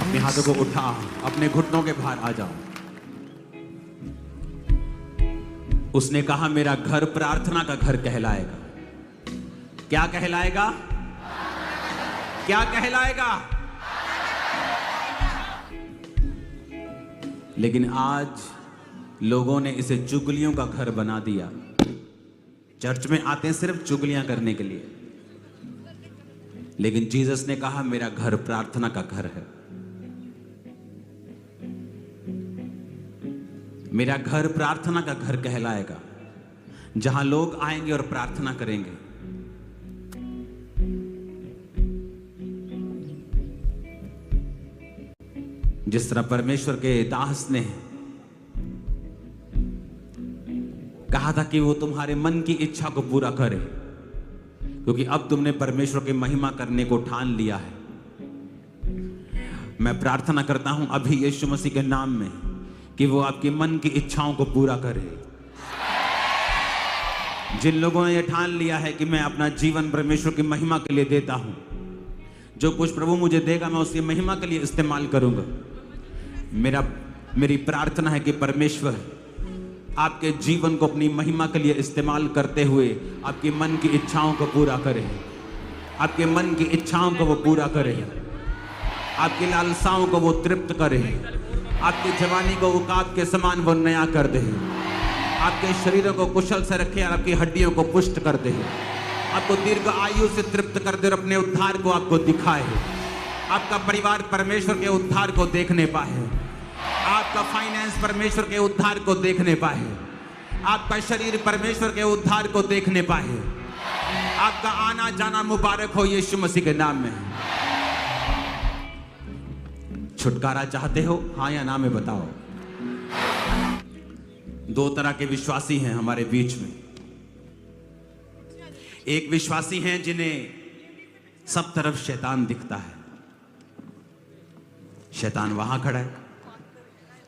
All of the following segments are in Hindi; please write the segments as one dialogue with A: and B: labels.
A: अपने हाथों को उठा, अपने घुटनों के बाहर आ जाओ। उसने कहा मेरा घर प्रार्थना का घर कहलाएगा। क्या कहलाएगा? क्या कहलाएगा? लेकिन आज लोगों ने इसे चुगलियों का घर बना दिया। चर्च में आते हैं सिर्फ चुगलियां करने के लिए, लेकिन जीसस ने कहा मेरा घर प्रार्थना का घर है। मेरा घर प्रार्थना का घर कहलाएगा, जहां लोग आएंगे और प्रार्थना करेंगे। जिस तरह परमेश्वर के दास ने कहा था कि वो तुम्हारे मन की इच्छा को पूरा करे, क्योंकि अब तुमने परमेश्वर की महिमा करने को ठान लिया है। मैं प्रार्थना करता हूं अभी यीशु मसीह के नाम में कि वो आपके मन की इच्छाओं को पूरा करे। जिन लोगों ने यह ठान लिया है कि मैं अपना जीवन परमेश्वर की महिमा के लिए देता हूं, जो कुछ प्रभु मुझे देगा मैं उसकी महिमा के लिए इस्तेमाल करूंगा। मेरी प्रार्थना है कि परमेश्वर आपके जीवन को अपनी महिमा के लिए इस्तेमाल करते हुए आपके मन की इच्छाओं को पूरा करे। आपके मन की इच्छाओं को वो पूरा करे, आपकी लालसाओं को वो तृप्त करे, आपकी जवानी को उकाब के समान वो नया कर दे, आपके शरीरों को कुशल से रखे और आपकी हड्डियों को पुष्ट कर दे, आपको दीर्घ आयु से तृप्त कर दे और अपने उद्धार को आपको दिखाए। आपका परिवार परमेश्वर के उद्धार को देखने पाए, आपका फाइनेंस परमेश्वर के उद्धार को देखने पाए, आपका शरीर परमेश्वर के उद्धार को देखने पाए। आपका आना जाना मुबारक हो यीशु मसीह के नाम में। छुटकारा चाहते हो, हाँ या ना में बताओ। दो तरह के विश्वासी हैं हमारे बीच में। एक विश्वासी हैं जिन्हें सब तरफ शैतान दिखता है। शैतान वहां खड़ा है,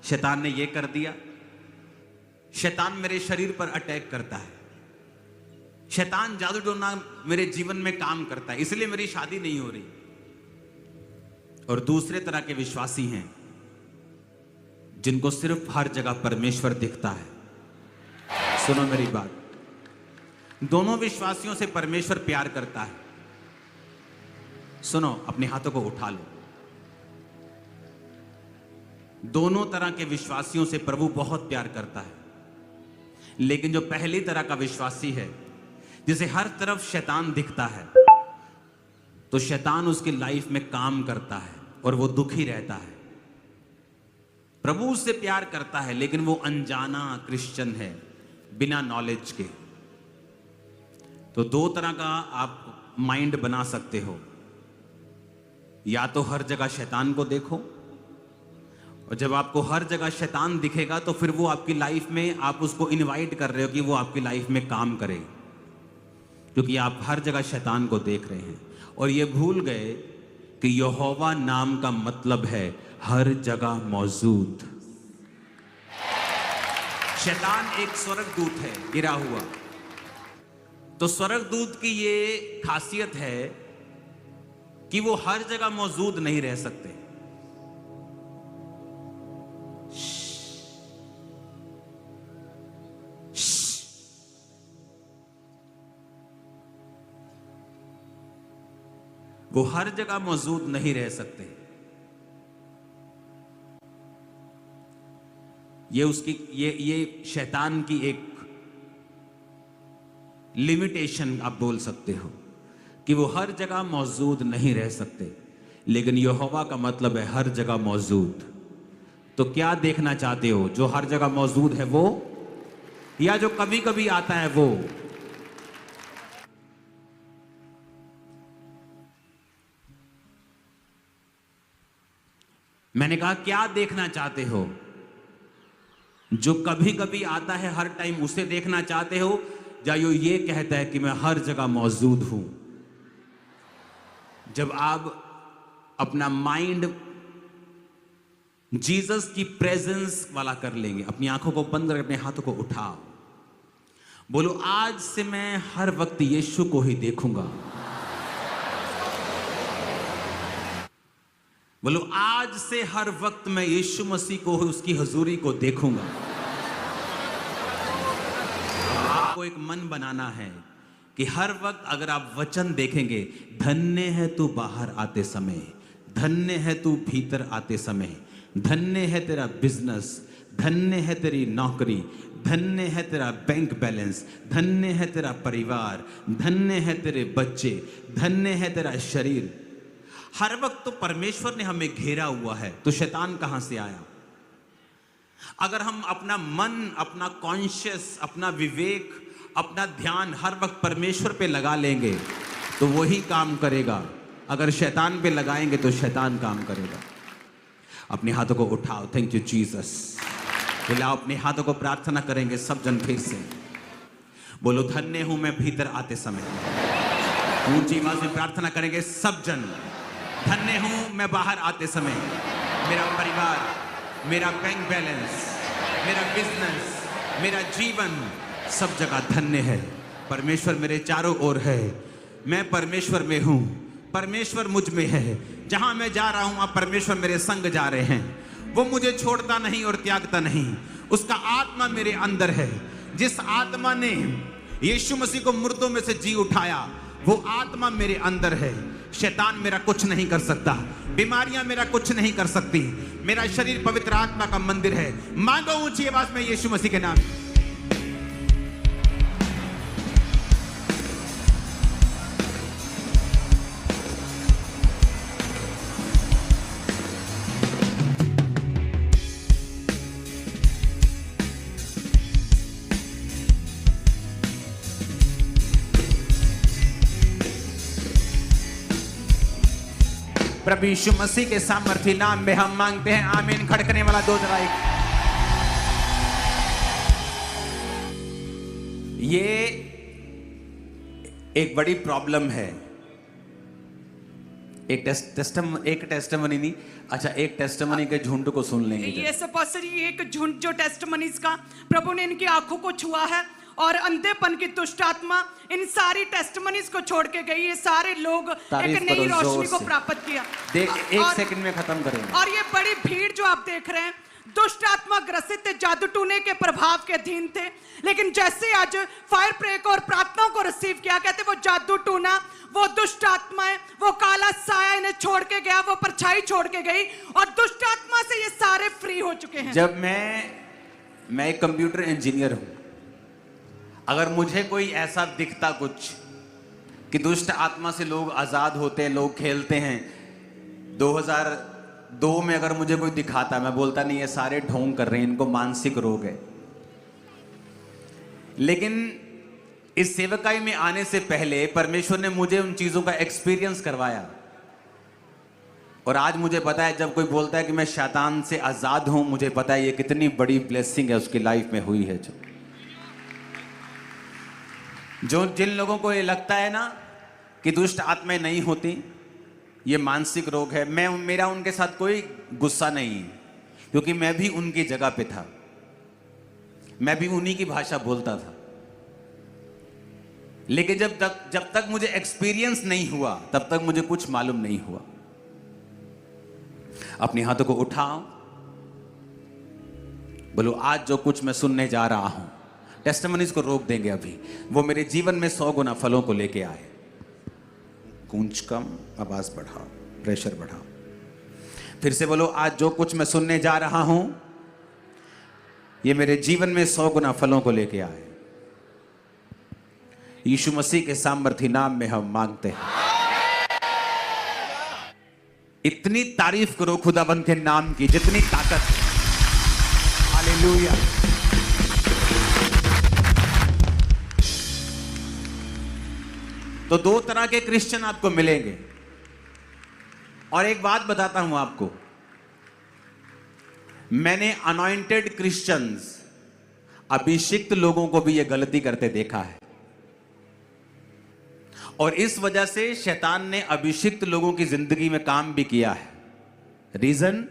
A: शैतान ने ये कर दिया, शैतान मेरे शरीर पर अटैक करता है, शैतान जादू टोना मेरे जीवन में काम करता है, इसलिए मेरी शादी नहीं हो रही। और दूसरे तरह के विश्वासी हैं जिनको सिर्फ हर जगह परमेश्वर दिखता है। सुनो मेरी बात, दोनों विश्वासियों से परमेश्वर प्यार करता है। सुनो, अपने हाथों को उठा लो। दोनों तरह के विश्वासियों से प्रभु बहुत प्यार करता है, लेकिन जो पहली तरह का विश्वासी है, जिसे हर तरफ शैतान दिखता है, तो शैतान उसकी लाइफ में काम करता है और वो दुखी रहता है। प्रभु उससे प्यार करता है, लेकिन वो अनजाना क्रिश्चियन है, बिना नॉलेज के। तो दो तरह का आप माइंड बना सकते हो। या तो हर जगह शैतान को देखो, और जब आपको हर जगह शैतान दिखेगा तो फिर वो आपकी लाइफ में, आप उसको इनवाइट कर रहे हो कि वो आपकी लाइफ में काम करे, क्योंकि आप हर जगह शैतान को देख रहे हैं और ये भूल गए कि यहोवा नाम का मतलब है हर जगह मौजूद। शैतान एक स्वर्गदूत है गिरा हुआ, तो स्वर्गदूत की ये खासियत है कि वो हर जगह मौजूद नहीं रह सकते। वो हर जगह मौजूद नहीं रह सकते। ये उसकी ये शैतान की एक लिमिटेशन आप बोल सकते हो कि वो हर जगह मौजूद नहीं रह सकते, लेकिन यहोवा का मतलब है हर जगह मौजूद। तो क्या देखना चाहते हो, जो हर जगह मौजूद है वो, या जो कभी कभी आता है वो? मैंने कहा क्या देखना चाहते हो? जो कभी कभी आता है हर टाइम उसे देखना चाहते हो, या ये कहता है कि मैं हर जगह मौजूद हूं? जब आप अपना माइंड जीसस की प्रेजेंस वाला कर लेंगे, अपनी आंखों को बंद करके अपने हाथों को उठाओ, बोलो आज से मैं हर वक्त यीशु को ही देखूंगा। बोलो आज से हर वक्त मैं यीशु मसीह को उसकी हजूरी को देखूंगा। आपको एक मन बनाना है कि हर वक्त अगर आप वचन देखेंगे, धन्य है तू बाहर आते समय, धन्य है तू भीतर आते समय, धन्य है तेरा बिजनेस, धन्य है तेरी नौकरी, धन्य है तेरा बैंक बैलेंस, धन्य है तेरा परिवार, धन्य है तेरे बच्चे, धन्य है तेरा शरीर। हर वक्त तो परमेश्वर ने हमें घेरा हुआ है, तो शैतान कहां से आया? अगर हम अपना मन, अपना कॉन्शियस, अपना विवेक, अपना ध्यान हर वक्त परमेश्वर पे लगा लेंगे तो वही काम करेगा। अगर शैतान पे लगाएंगे तो शैतान काम करेगा। अपने हाथों को उठाओ। Thank you Jesus. हिलाओ अपने हाथों को, प्रार्थना करेंगे सब जन फिर से। बोलो धन्य हूं मैं भीतर आते समय। ऊंची आवाज में प्रार्थना करेंगे सब जन। धन्य हूं मैं बाहर आते समय। मेरा परिवार, मेरा बैंक बैलेंस, मेरा बिजनेस, मेरा जीवन, सब जगह धन्य है। परमेश्वर मेरे चारों ओर है। मैं परमेश्वर में हूं, परमेश्वर मुझ में है। जहां मैं जा रहा हूं वहां परमेश्वर मेरे संग जा रहे हैं। वो मुझे छोड़ता नहीं और त्यागता नहीं। उसका आत्मा मेरे अंदर है। जिस आत्मा ने यीशु मसीह को मुर्दों में से जी उठाया, वो आत्मा मेरे अंदर है। शैतान मेरा कुछ नहीं कर सकता, बीमारियां मेरा कुछ नहीं कर सकती। मेरा शरीर पवित्र आत्मा का मंदिर है। मांगो ऊंची आवाज में यीशु मसीह के नाम। प्रभु यीशु मसीह के सामर्थ्य नाम में हम मांगते हैं, आमीन। खड़कने वाला 2 जरा एक। ये एक बड़ी प्रॉब्लम है। एक टेस्टिमनी नहीं, अच्छा एक टेस्टिमनी के झुंड को सुन लेंगे।
B: ये सपोसरी एक झुंड जो टेस्टिमनीज का प्रभु ने इनकी आंखों को छुआ है और अंधेपन की दुष्ट आत्मा इन सारी टेस्टिमनीज को छोड़ के गई। ये सारे लोग एक नई रोशनी को प्राप्त किया।
A: एक सेकंड में खत्म करेंगे।
B: और ये बड़ी भीड़ जो आप देख रहे हैं, दुष्ट आत्मा ग्रसित थे, जादू टूने के प्रभाव के अधीन थे। लेकिन जैसे आज फायर प्रे को और प्रार्थनाओं को रिसीव किया, कहते वो जादू टूना, वो दुष्ट आत्मा है, वो काला साया इन्हें छोड़ के गया, वो परछाई छोड़ के गई और दुष्ट आत्मा से ये सारे फ्री हो चुके हैं।
A: जब मैं एक कंप्यूटर इंजीनियर हूं, अगर मुझे कोई ऐसा दिखता कुछ कि दुष्ट आत्मा से लोग आजाद होते हैं, लोग खेलते हैं, 2002 में अगर मुझे कोई दिखाता, मैं बोलता नहीं ये सारे ढोंग कर रहे हैं, इनको मानसिक रोग है। लेकिन इस सेवकाई में आने से पहले परमेश्वर ने मुझे उन चीजों का एक्सपीरियंस करवाया और आज मुझे पता है, जब कोई बोलता है कि मैं शैतान से आजाद हूं, मुझे पता है ये कितनी बड़ी ब्लेसिंग है उसकी लाइफ में हुई है। जो जिन लोगों को ये लगता है ना कि दुष्ट आत्माएं नहीं होती, ये मानसिक रोग है, मेरा उनके साथ कोई गुस्सा नहीं है, क्योंकि मैं भी उनकी जगह पे था, मैं भी उन्हीं की भाषा बोलता था। लेकिन जब तक मुझे एक्सपीरियंस नहीं हुआ, तब तक मुझे कुछ मालूम नहीं हुआ। अपने हाथों को उठाओ, बोलो आज जो कुछ मैं सुनने जा रहा हूं, टेस्टिमनीज को रोक देंगे अभी, वो मेरे जीवन में 100 गुना फलों को लेके आए। गूंज कम, आवाज बढ़ाओ, प्रेशर बढ़ाओ। फिर से बोलो आज जो कुछ मैं सुनने जा रहा हूं, ये मेरे जीवन में 100 गुना फलों को लेके आए। यीशु मसीह के सामर्थ्य नाम में हम मांगते हैं। इतनी तारीफ करो खुदाबंद के नाम की जितनी ताकत है। हालेलुया। तो 2 तरह के क्रिश्चियन आपको मिलेंगे। और एक बात बताता हूं आपको, मैंने अनॉइंटेड क्रिश्चियंस, अभिषिक्त लोगों को भी यह गलती करते देखा है। और इस वजह से शैतान ने अभिषिक्त लोगों की जिंदगी में काम भी किया है। रीजन,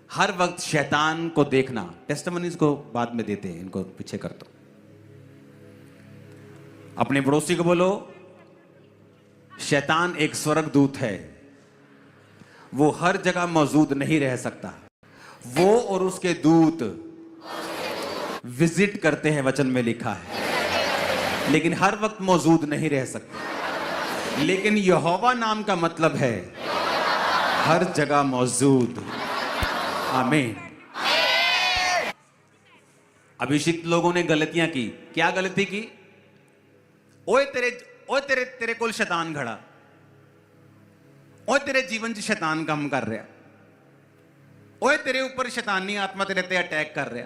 A: हर वक्त शैतान को देखना। टेस्टिमनीज को बाद में देते हैं, इनको पीछे कर दो। अपने पड़ोसी को बोलो, शैतान एक स्वर्गदूत है वो हर जगह मौजूद नहीं रह सकता। वो और उसके दूत विजिट करते हैं, वचन में लिखा है, लेकिन हर वक्त मौजूद नहीं रह सकते। लेकिन यहोवा नाम का मतलब है हर जगह मौजूद। आमीन। अभिषिक्त लोगों ने गलतियां की। क्या गलती की? ओए तेरे तेरे कोल शैतान खड़ा, ओए तेरे जीवन च शैतान काम कर रहा, ओए तेरे ऊपर शैतानी आत्मा तेरे ते अटैक कर रहा,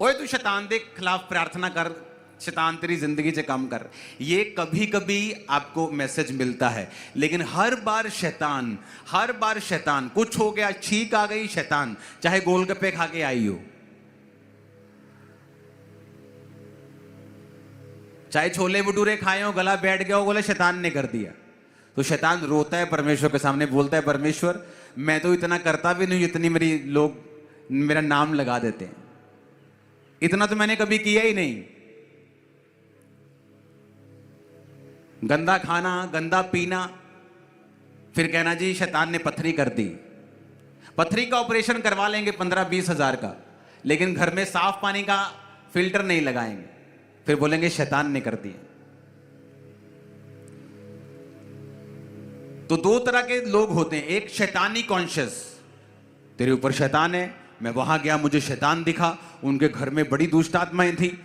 A: ओए तू शैतान के खिलाफ प्रार्थना कर, शैतान तेरी जिंदगी से काम कर। ये कभी कभी आपको मैसेज मिलता है, लेकिन हर बार शैतान कुछ हो गया, छींक आ गई, शैतान चाहे गोलगप्पे खा के आई हो, चाहे छोले भटूरे खाए हो, गला बैठ गया हो, बोले शैतान ने कर दिया। तो शैतान रोता है परमेश्वर के सामने, बोलता है परमेश्वर मैं तो इतना करता भी नहीं, इतनी मेरी लोग मेरा नाम लगा देते हैं, इतना तो मैंने कभी किया ही नहीं। गंदा खाना, गंदा पीना, फिर कहना जी शैतान ने पथरी कर दी। पथरी का ऑपरेशन करवा लेंगे 15-20 हजार का, लेकिन घर में साफ पानी का फिल्टर नहीं लगाएंगे, फिर बोलेंगे शैतान ने कर दिया। तो दो तरह के लोग होते हैं, एक शैतानी कॉन्शियस, तेरे ऊपर शैतान है, मैं वहां गया मुझे शैतान दिखा, उनके घर में बड़ी दुष्ट आत्माएं थी।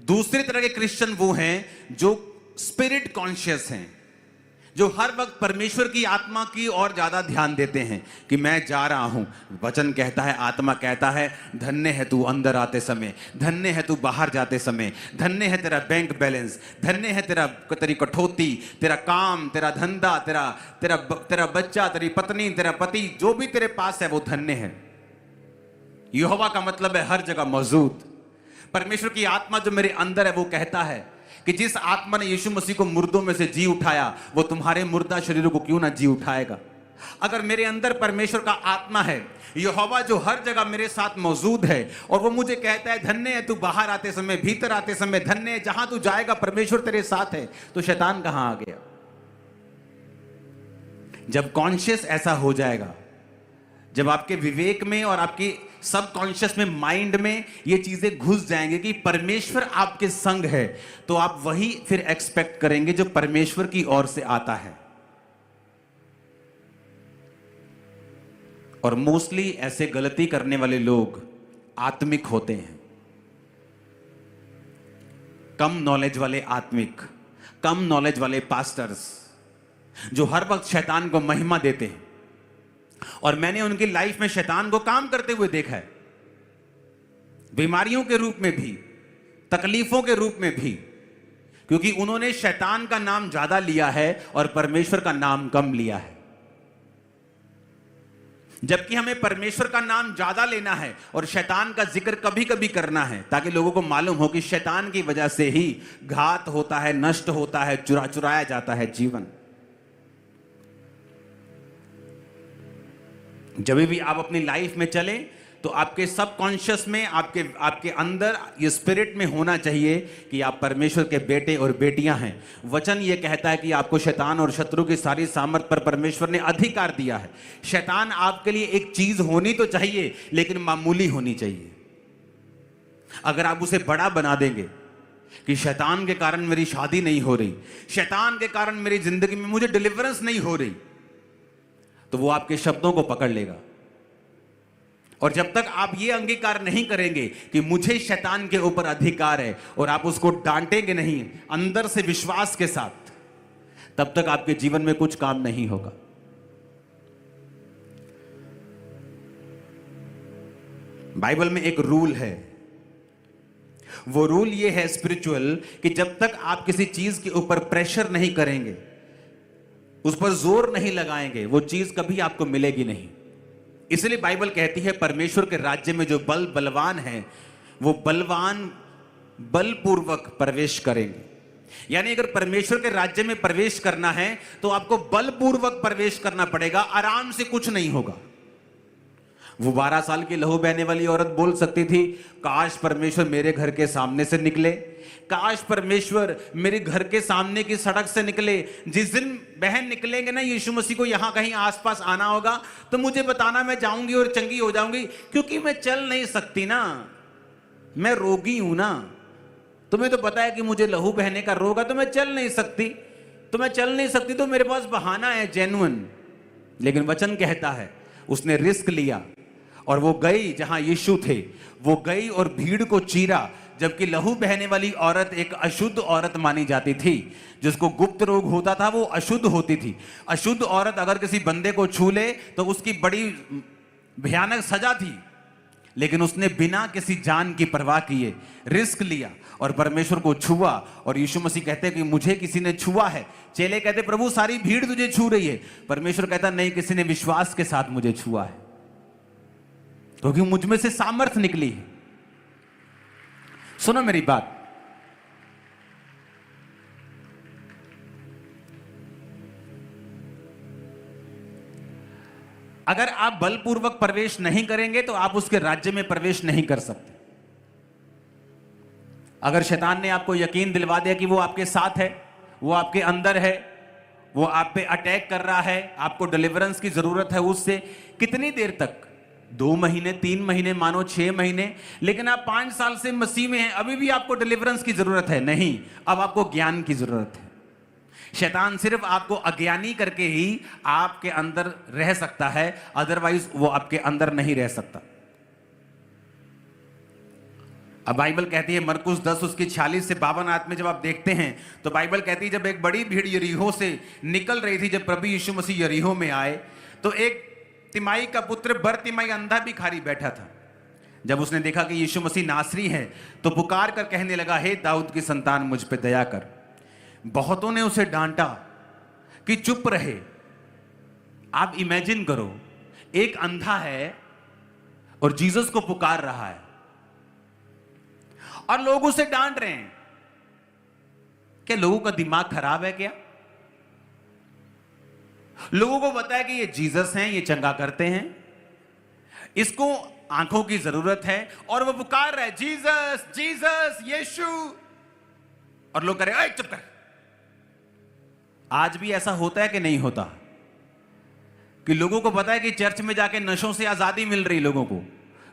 A: दूसरी तरह के क्रिश्चियन वो हैं जो स्पिरिट कॉन्शियस हैं, जो हर वक्त परमेश्वर की आत्मा की और ज्यादा ध्यान देते हैं कि मैं जा रहा हूं। वचन कहता है, आत्मा कहता है, धन्य है तू अंदर आते समय, धन्य है तू बाहर जाते समय, धन्य है तेरा बैंक बैलेंस, धन्य है तेरी कठौती, तेरा काम, तेरा धंधा, तेरा बच्चा, तेरी पत्नी, तेरा पति, जो भी तेरे पास है वो धन्य है। यहोवा का मतलब है हर जगह मौजूद। परमेश्वर की आत्मा जो मेरे अंदर है वो कहता है कि जिस आत्मा ने यीशु मसीह को मुर्दों में से जी उठाया, वो तुम्हारे मुर्दा शरीरों को क्यों ना जी उठाएगा। अगर मेरे अंदर परमेश्वर का आत्मा है, यहोवा जो हर जगह मेरे साथ मौजूद है, और वो मुझे कहता है धन्य है तू बाहर आते समय, भीतर आते समय, धन्य है जहां तू जाएगा परमेश्वर तेरे साथ है, तो शैतान कहां आ गया। जब कॉन्शियस ऐसा हो जाएगा, जब आपके विवेक में और आपकी सब कॉन्शियस में, माइंड में ये चीजें घुस जाएंगे कि परमेश्वर आपके संग है, तो आप वही फिर एक्सपेक्ट करेंगे जो परमेश्वर की ओर से आता है। और मोस्टली ऐसे गलती करने वाले लोग आत्मिक होते हैं, कम नॉलेज वाले आत्मिक, कम नॉलेज वाले पास्टर्स जो हर वक्त शैतान को महिमा देते हैं। और मैंने उनकी लाइफ में शैतान को काम करते हुए देखा है, बीमारियों के रूप में भी, तकलीफों के रूप में भी, क्योंकि उन्होंने शैतान का नाम ज्यादा लिया है और परमेश्वर का नाम कम लिया है। जबकि हमें परमेश्वर का नाम ज्यादा लेना है और शैतान का जिक्र कभी कभी करना है, ताकि लोगों को मालूम हो कि शैतान की वजह से ही घात होता है, नष्ट होता है, चुराया जाता है जीवन। जब भी आप अपनी लाइफ में चले तो आपके सबकॉन्शियस में, आपके अंदर ये स्पिरिट में होना चाहिए कि आप परमेश्वर के बेटे और बेटियां हैं। वचन ये कहता है कि आपको शैतान और शत्रु की सारी सामर्थ पर परमेश्वर ने अधिकार दिया है। शैतान आपके लिए एक चीज होनी तो चाहिए, लेकिन मामूली होनी चाहिए। अगर आप उसे बड़ा बना देंगे कि शैतान के कारण मेरी शादी नहीं हो रही, शैतान के कारण मेरी जिंदगी में मुझे डिलीवरेंस नहीं हो रही, तो वो आपके शब्दों को पकड़ लेगा। और जब तक आप ये अंगीकार नहीं करेंगे कि मुझे शैतान के ऊपर अधिकार है, और आप उसको डांटेंगे नहीं अंदर से विश्वास के साथ, तब तक आपके जीवन में कुछ काम नहीं होगा। बाइबल में एक रूल है, वो रूल ये है स्पिरिचुअल, कि जब तक आप किसी चीज के ऊपर प्रेशर नहीं करेंगे, उस पर जोर नहीं लगाएंगे, वो चीज कभी आपको मिलेगी नहीं। इसलिए बाइबल कहती है परमेश्वर के राज्य में जो बलवान है, वो बलवान बलपूर्वक प्रवेश करेंगे। यानी अगर परमेश्वर के राज्य में प्रवेश करना है तो आपको बलपूर्वक प्रवेश करना पड़ेगा, आराम से कुछ नहीं होगा। वो 12 साल की लहू बहने वाली औरत बोल सकती थी, काश परमेश्वर मेरे घर के सामने से निकले, काश परमेश्वर मेरे घर के सामने की सड़क से निकले। जिस दिन बहन निकलेंगे ना, यीशु मसीह को यहां कहीं आसपास आना होगा तो मुझे बताना, मैं जाऊंगी और चंगी हो जाऊंगी, क्योंकि मैं चल नहीं सकती ना, मैं रोगी हूं ना। तुम्हें तो पता है कि मुझे लहू बहने का रोग है, तो मैं चल नहीं सकती, तो मेरे पास बहाना है जेन्युइन। लेकिन वचन कहता है उसने रिस्क लिया और वो गई जहां यीशु थे, वो गई और भीड़ को चीरा। जबकि लहू बहने वाली औरत एक अशुद्ध औरत मानी जाती थी, जिसको गुप्त रोग होता था, वो अशुद्ध होती थी। अशुद्ध औरत अगर किसी बंदे को छू ले तो उसकी बड़ी भयानक सजा थी। लेकिन उसने बिना किसी जान की परवाह किए रिस्क लिया और परमेश्वर को छुआ। और यीशु मसीह कहते हैं कि मुझे किसी ने छुआ है। चेले कहते, प्रभु सारी भीड़ तुझे छू रही है। परमेश्वर कहता, नहीं, किसी ने विश्वास के साथ मुझे छुआ है, क्योंकि मुझ में से सामर्थ निकली है। सुनो मेरी बात, अगर आप बलपूर्वक प्रवेश नहीं करेंगे तो आप उसके राज्य में प्रवेश नहीं कर सकते। अगर शैतान ने आपको यकीन दिलवा दिया कि वो आपके साथ है, वो आपके अंदर है, वो आप पे अटैक कर रहा है, आपको डिलीवरेंस की जरूरत है उससे, कितनी देर तक? 2 महीने, 3 महीने, मानो 6 महीने, लेकिन आप 5 साल से मसीह में हैं, अभी भी आपको डिलीवरेंस की जरूरत है? नहीं, अब आपको ज्ञान की जरूरत है। शैतान सिर्फ आपको अज्ञानी करके ही आपके अंदर रह सकता है, अदरवाइज वो आपके अंदर नहीं रह सकता। अब बाइबल कहती है मरकुस 10 उसकी 46 से 52 आयत में जब आप देखते हैं तो बाइबल कहती है, जब एक बड़ी भीड़ यरीहो से निकल रही थी, जब प्रभु यीशु मसीह यरीहो में आए, तो एक तिमाई का पुत्र बरतिमाई अंधा भिखारी बैठा था। जब उसने देखा कि यीशु मसीह नासरी है तो पुकार कर कहने लगा, हे दाऊद की संतान, मुझ पे दया कर। बहुतों ने उसे डांटा कि चुप रहे। आप इमेजिन करो, एक अंधा है और जीसस को पुकार रहा है और लोग उसे डांट रहे हैं। क्या लोगों का दिमाग खराब है क्या? लोगों को पता है कि ये जीसस हैं, ये चंगा करते हैं, इसको आंखों की जरूरत है और वो पुकार रहा है, जीसस जीसस यीशु, और लोग कह रहे, चुप कर। आज भी ऐसा होता है कि नहीं होता कि लोगों को पता है कि चर्च में जाके नशों से आजादी मिल रही लोगों को,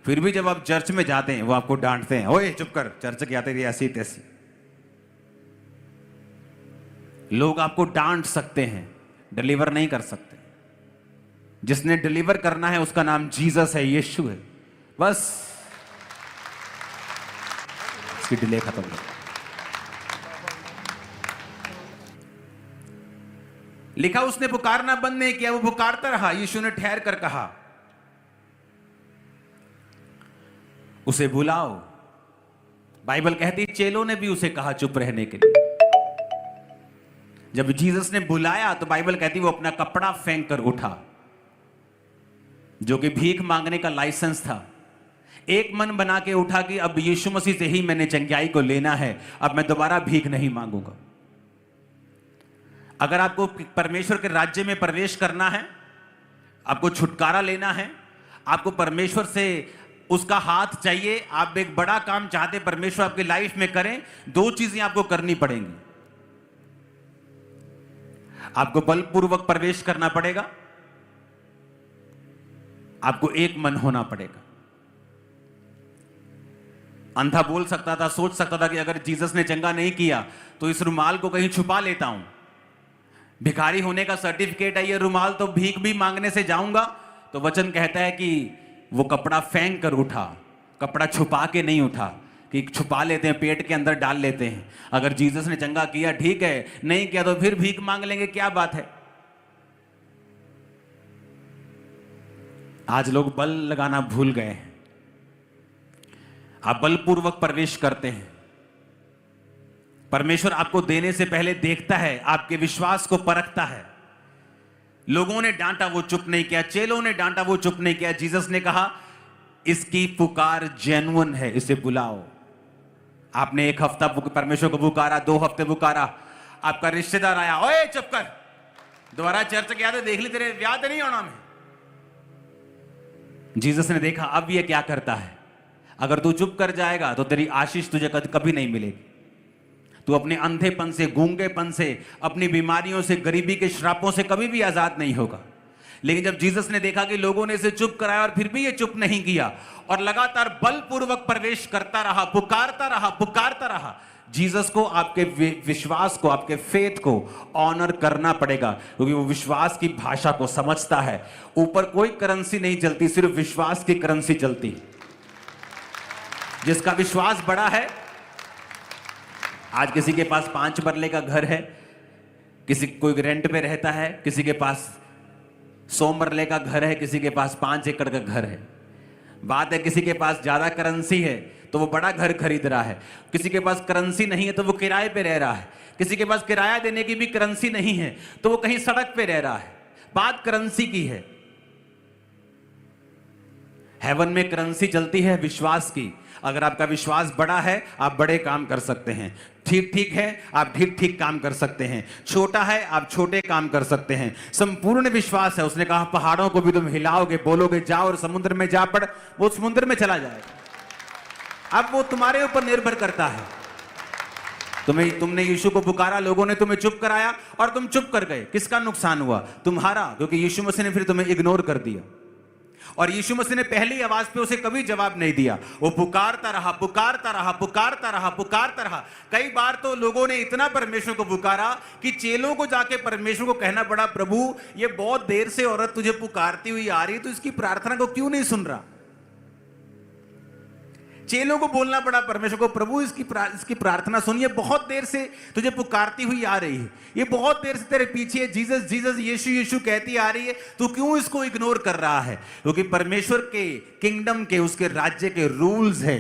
A: फिर भी जब आप चर्च में जाते हैं वो आपको डांटते हैं, ओए चुप कर, चर्च के आते ऐसी तैसी। लोग आपको डांट सकते हैं, डिलीवर नहीं कर सकते। जिसने डिलीवर करना है उसका नाम जीसस है, यीशु है। बस इसकी डिले खत्म हो। लिखा उसने पुकारना बंद नहीं किया, वो पुकारता रहा। यीशु ने ठहर कर कहा, उसे बुलाओ। बाइबल कहती चेलों ने भी उसे कहा चुप रहने के लिए। जब जीसस ने बुलाया तो बाइबल कहती वो अपना कपड़ा फेंक कर उठा, जो कि भीख मांगने का लाइसेंस था। एक मन बना के उठा कि अब यीशु मसीह से ही मैंने चंगाई को लेना है, अब मैं दोबारा भीख नहीं मांगूंगा। अगर आपको परमेश्वर के राज्य में प्रवेश करना है, आपको छुटकारा लेना है, आपको परमेश्वर से उसका हाथ चाहिए, आप एक बड़ा काम चाहते परमेश्वर आपकी लाइफ में करें, 2 चीजें आपको करनी पड़ेंगी। आपको बलपूर्वक प्रवेश करना पड़ेगा, आपको एक मन होना पड़ेगा। अंधा बोल सकता था, सोच सकता था कि अगर जीसस ने चंगा नहीं किया तो इस रुमाल को कहीं छुपा लेता हूं, भिखारी होने का सर्टिफिकेट है ये रुमाल, तो भीख भी मांगने से जाऊंगा। तो वचन कहता है कि वो कपड़ा फेंक कर उठा, कपड़ा छुपा के नहीं उठा कि छुपा लेते हैं, पेट के अंदर डाल लेते हैं। अगर जीसस ने चंगा किया ठीक है, नहीं किया तो फिर भीख मांग लेंगे, क्या बात है। आज लोग बल लगाना भूल गए हैं। आप बलपूर्वक प्रवेश करते हैं। परमेश्वर आपको देने से पहले देखता है, आपके विश्वास को परखता है। लोगों ने डांटा, वो चुप नहीं किया। चेलों ने डांटा, वो चुप नहीं किया। जीसस ने कहा इसकी पुकार जेन्युइन है, इसे बुलाओ। आपने 1 हफ्ता परमेश्वर को पुकारा, 2 हफ्ते पुकारा, आपका रिश्तेदार आया, ओए चुप कर, दोबारा चर्च गया तो देख ली तेरे ब्याह तो नहीं होना। में जीसस ने देखा अब ये क्या करता है, अगर तू चुप कर जाएगा तो तेरी आशीष तुझे कभी नहीं मिलेगी। तू अपने अंधेपन से, गूंगेपन से, अपनी बीमारियों से, गरीबी के श्रापों से कभी भी आजाद नहीं होगा। लेकिन जब जीसस ने देखा कि लोगों ने इसे चुप कराया और फिर भी ये चुप नहीं किया और लगातार बलपूर्वक प्रवेश करता रहा, पुकारता रहा, जीसस को आपके विश्वास को, आपके फेथ को ऑनर करना पड़ेगा, क्योंकि वो विश्वास की भाषा को समझता है। ऊपर कोई करेंसी नहीं चलती, सिर्फ विश्वास की करेंसी चलती। जिसका विश्वास बड़ा है, आज किसी के पास 5 मरले का घर है, कोई रेंट पे रहता है, किसी के पास 100 मरले का घर है, किसी के पास 5 एकड़ का घर है। बात है किसी के पास ज्यादा करेंसी है तो वो बड़ा घर खरीद रहा है, किसी के पास करेंसी नहीं है तो वो किराए पे रह रहा है, किसी के पास किराया देने की भी करेंसी नहीं है तो वो कहीं सड़क पे रह रहा है। बात करेंसी की है। हेवन में करेंसी चलती है विश्वास की। अगर आपका विश्वास बड़ा है आप बड़े काम कर सकते हैं, ठीक है आप ठीक काम कर सकते हैं, छोटा है आप छोटे काम कर सकते हैं। संपूर्ण विश्वास है। उसने कहा पहाड़ों को भी तुम हिलाओगे, बोलोगे जाओ और समुद्र में जा पड़, वो समुद्र में चला जाएगा। अब वो तुम्हारे ऊपर निर्भर करता है। तुमने यीशु को पुकारा, लोगों ने तुम्हें चुप कराया और तुम चुप कर गए। किसका नुकसान हुआ? तुम्हारा, क्योंकि यीशु मसीह ने फिर तुम्हें इग्नोर कर दिया। और यीशु मसीह ने पहली आवाज पे उसे कभी जवाब नहीं दिया। वो पुकारता रहा। कई बार तो लोगों ने इतना परमेश्वर को पुकारा कि चेलों को जाके परमेश्वर को कहना पड़ा, प्रभु ये बहुत देर से औरत तुझे पुकारती हुई आ रही है, तो इसकी प्रार्थना को क्यों नहीं सुन रहा? चेलों को बोलना पड़ा परमेश्वर को, प्रभु इसकी प्रार्थना सुन, ये बहुत देर से तुझे पुकारती हुई आ रही है, ये बहुत देर से तेरे पीछे जीसस जीसस यीशु यीशु कहती आ रही है, तू क्यों इसको इग्नोर कर रहा है? क्योंकि परमेश्वर के किंगडम के, उसके राज्य के रूल्स है,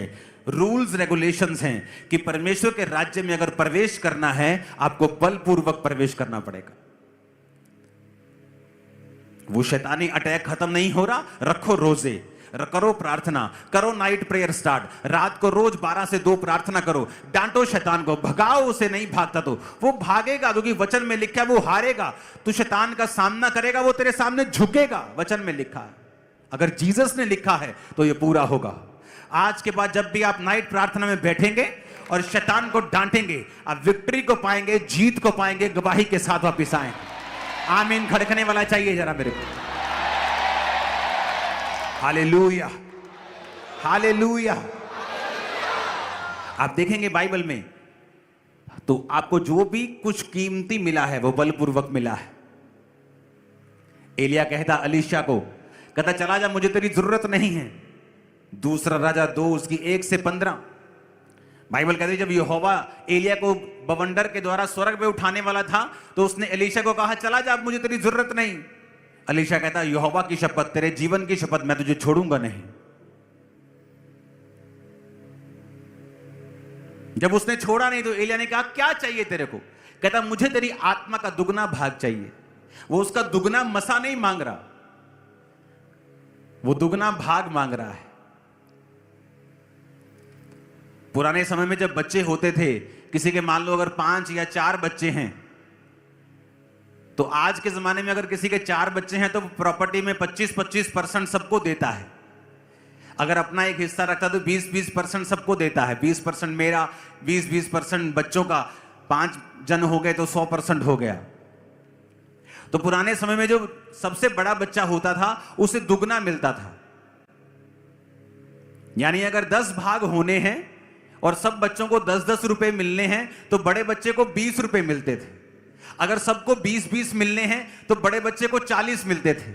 A: रूल्स रेगुलेशंस हैं कि परमेश्वर के राज्य में अगर प्रवेश करना है आपको बलपूर्वक प्रवेश करना पड़ेगा। वो शैतानी अटैक खत्म नहीं हो रहा, रखो रोजे, करो प्रार्थना, करो नाइट प्रेयर स्टार्ट, रात को रोज 12 से 2 प्रार्थना करो, डांटो शैतान को, भगाओ उसे, नहीं भागता तो वो भागेगा, क्योंकि वचन में लिखा है वो हारेगा। तू शैतान का सामना करेगा, वो तेरे सामने झुकेगा, वचन में लिखा है। अगर जीसस ने लिखा है तो ये पूरा होगा। आज के बाद जब भी आप नाइट प्रार्थना में बैठेंगे और शैतान को डांटेंगे, आप विक्ट्री को पाएंगे, जीत को पाएंगे, गवाही के साथ वापिस आएंगे। आमीन खड़कने वाला चाहिए जरा मेरे को। Hallelujah, hallelujah. आप देखेंगे बाइबल में तो आपको जो भी कुछ कीमती मिला है वो बलपूर्वक मिला है। एलिया कहता अलीशा को, कहता चला जा, मुझे तेरी जरूरत नहीं है। दूसरा राजा 2 उसकी 1 से 15 बाइबल कहती है जब यहोवा एलिया को बवंडर के द्वारा स्वर्ग पे उठाने वाला था तो उसने एलीशा को कहा चला जा, अब मुझे तेरी जरूरत नहीं। अलीशा कहता यहोवा की शपथ, तेरे जीवन की शपथ, मैं तुझे छोड़ूंगा नहीं। जब उसने छोड़ा नहीं तो एलिया ने कहा क्या चाहिए तेरे को? कहता मुझे तेरी आत्मा का दुगना भाग चाहिए। वो उसका दुगना मसा नहीं मांग रहा, वो दुगना भाग मांग रहा है। पुराने समय में जब बच्चे होते थे, किसी के मान लो अगर 5 या 4 बच्चे हैं, तो आज के जमाने में अगर किसी के 4 बच्चे हैं तो प्रॉपर्टी में 25% सबको देता है। अगर अपना एक हिस्सा रखता तो 20% सबको देता है। 20% मेरा, 20% बच्चों का, 5 जन हो गए तो 100% हो गया। तो पुराने समय में जो सबसे बड़ा बच्चा होता था उसे दुगना मिलता था। यानी अगर 10 भाग होने हैं और सब बच्चों को 10-10 रुपए मिलने हैं तो बड़े बच्चे को 20 रुपए मिलते थे। अगर सबको 20-20 मिलने हैं तो बड़े बच्चे को 40 मिलते थे।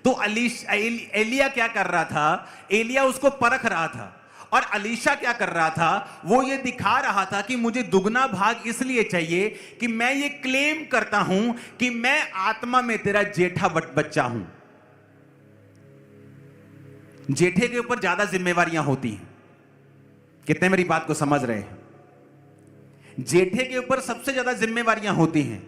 A: तो एलिया क्या कर रहा था? एलिया उसको परख रहा था। और अलीशा क्या कर रहा था? वो ये दिखा रहा था कि मुझे दुगना भाग इसलिए चाहिए कि मैं ये क्लेम करता हूं कि मैं आत्मा में तेरा जेठा बच्चा हूं। जेठे के ऊपर ज्यादा जिम्मेवारियां होती हैं। कितने मेरी बात को समझ रहे हैं? जेठे के ऊपर सबसे ज्यादा जिम्मेवारियां होती हैं।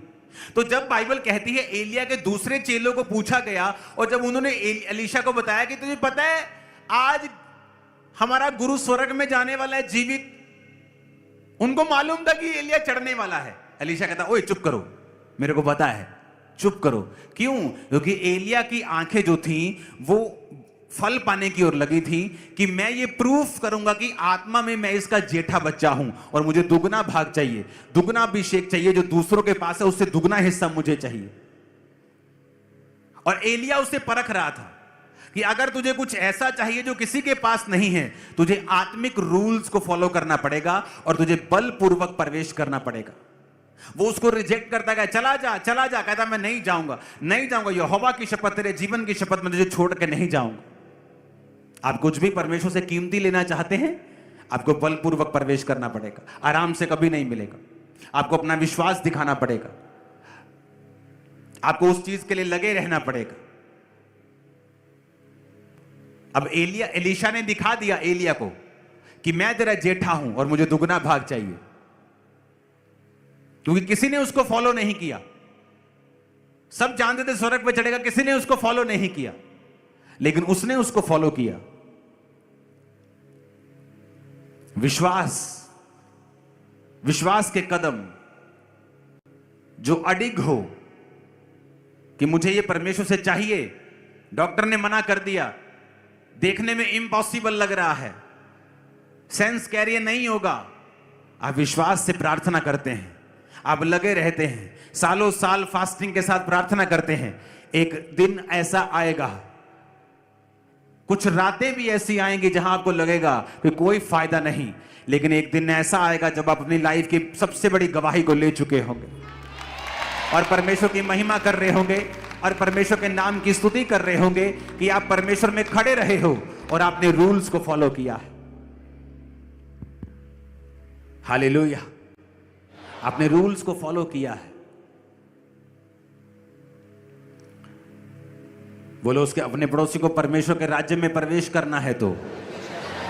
A: तो जब बाइबल कहती है एलिया के दूसरे चेलों को पूछा गया और जब उन्होंने अलीशा को बताया कि तुझे पता है आज हमारा गुरु स्वर्ग में जाने वाला है जीवित, उनको मालूम था कि एलिया चढ़ने वाला है। अलीशा कहता ओए चुप करो, मेरे को पता है, चुप करो। क्यों? क्योंकि एलिया की आंखें जो थी वो फल पाने की ओर लगी थी कि मैं ये प्रूफ करूंगा कि आत्मा में मैं इसका जेठा बच्चा हूं और मुझे दुगना भाग चाहिए, दुगना अभिषेक चाहिए, जो दूसरों के पास है उससे दुगना हिस्सा मुझे चाहिए। और एलिया उसे परख रहा था कि अगर तुझे कुछ ऐसा चाहिए जो किसी के पास नहीं है, तुझे आत्मिक रूल्स को फॉलो करना पड़ेगा और तुझे बलपूर्वक प्रवेश करना पड़ेगा। वो उसको रिजेक्ट करता गया, चला जा चला जा, कहता मैं नहीं जाऊंगा, नहीं जाऊंगा, यहोवा की शपथ, तेरे जीवन की शपथ, मैं तुझे छोड़ के नहीं जाऊंगा। आप कुछ भी परमेश्वर से कीमती लेना चाहते हैं, आपको बलपूर्वक प्रवेश करना पड़ेगा, आराम से कभी नहीं मिलेगा। आपको अपना विश्वास दिखाना पड़ेगा, आपको उस चीज के लिए लगे रहना पड़ेगा। अब एलीशा ने दिखा दिया एलिया को कि मैं तेरा जेठा हूं और मुझे दुगना भाग चाहिए, क्योंकि किसी ने उसको फॉलो नहीं किया। सब जानते थे स्वर्ग पे चढ़ेगा, किसी ने उसको फॉलो नहीं किया, लेकिन उसने उसको फॉलो किया। विश्वास के कदम जो अडिग हो कि मुझे ये परमेश्वर से चाहिए। डॉक्टर ने मना कर दिया, देखने में इम्पॉसिबल लग रहा है, सेंस कैरियर नहीं होगा। आप विश्वास से प्रार्थना करते हैं, आप लगे रहते हैं, सालों साल फास्टिंग के साथ प्रार्थना करते हैं। एक दिन ऐसा आएगा, कुछ रातें भी ऐसी आएंगी जहां आपको लगेगा कि कोई फायदा नहीं, लेकिन एक दिन ऐसा आएगा जब आप अपनी लाइफ की सबसे बड़ी गवाही को ले चुके होंगे और परमेश्वर की महिमा कर रहे होंगे और परमेश्वर के नाम की स्तुति कर रहे होंगे कि आप परमेश्वर में खड़े रहे हो और आपने रूल्स को फॉलो किया है। हालेलुया, आपने रूल्स को फॉलो किया है। बोलो, उसके अपने पड़ोसी को परमेश्वर के राज्य में प्रवेश करना है तो